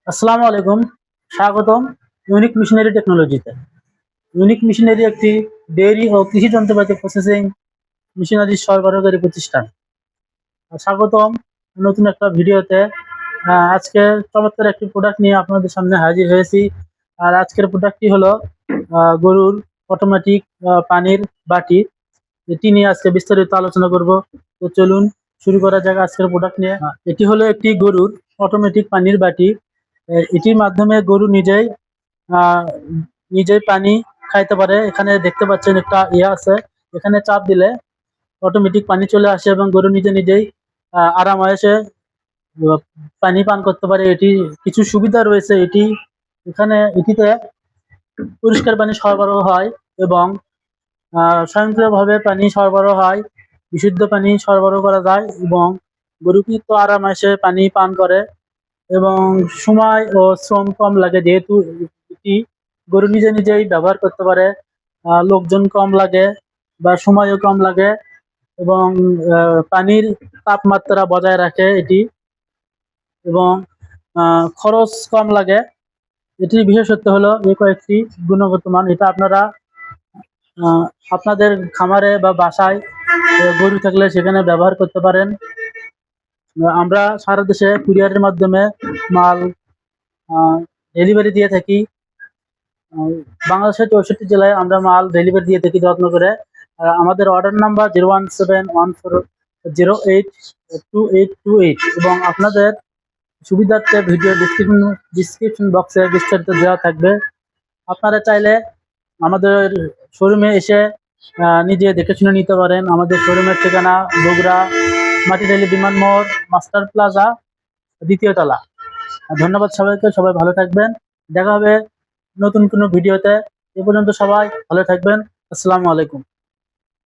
আসসালামু আলাইকুম। স্বাগতম ইউনিক মিশনারি টেকনোলজিতে। ইউনিক মিশনারি একটি ডেইরি ও কৃষি যন্ত্রপাতি প্রসেসিং মেশিনারি সরবরাহকারী প্রতিষ্ঠান। স্বাগতম নতুন একটা ভিডিওতে। আজকে চমৎকার একটি প্রোডাক্ট নিয়ে আপনাদের সামনে হাজির হয়েছি। আর আজকের প্রোডাক্টটি হলো গরুর অটোমেটিক পানির বাটি। এটি নিয়ে আজকে বিস্তারিত আলোচনা করব। তো চলুন শুরু করা যাক আজকের প্রোডাক্ট নিয়ে। এটি হলো একটি গরুর অটোমেটিক পানির বাটি। এটির মাধ্যমে গরু আহ, নিজেই পানি খাইতে পারে। এখানে দেখতে পাচ্ছেন একটা ইয়ে আছে, এখানে চাপ দিলে অটোমেটিক পানি চলে আসে এবং গরু নিজে নিজেই আরাম আয়েসে পানি পান করতে পারে। এটি কিছু সুবিধা রয়েছে। এটিতে পরিষ্কার পানি সরবরাহ হয় এবং স্বয়ংক্রিয়ভাবে পানি সরবরাহ হয়, বিশুদ্ধ পানি সরবরাহ করা যায় এবং গরু কিন্তু আরাম আয়েসে পানি পান করে এবং সময় ও শ্রম কম লাগে, যেহেতু এটি গরু নিজে নিজেই ব্যবহার করতে পারে। লোকজন কম লাগে বা সময়ও কম লাগে এবং পানির তাপমাত্রা বজায় রাখে এটি এবং খরচ কম লাগে। এটির বিশেষত্ব হলো এই কয়েকটি গুণগত মান। এটা আপনারা আহ, আপনাদের খামারে বা বাসায় গরু থাকলে সেখানে ব্যবহার করতে পারেন। আমরা সারা দেশে কুরিয়ারের মাধ্যমে মাল ডেলিভারি দিয়ে থাকি। আহ, বাংলাদেশের 64 জেলায় আমরা মাল ডেলিভারি দিয়ে থাকি যত্ন করে। আমাদের অর্ডার নাম্বার 01714082828 এবং আপনাদের সুবিধার্থে ভিডিও ডিসক্রিপশন বক্সে বিস্তারিত দেওয়া থাকবে। আপনারা চাইলে আমাদের শোরুমে এসে নিজে দেখে শুনে নিতে পারেন। আমাদের শোরুমের ঠিকানা বগুড়া মাটিরালি বিমান মোড়, মাস্টার প্লাজা, দ্বিতীয় তলা। ধন্যবাদ সবাইকে, সবাই ভালো থাকবেন। দেখা হবে নতুন কোনো ভিডিওতে। এ পর্যন্ত সবাই ভালো থাকবেন। আসসালামু আলাইকুম।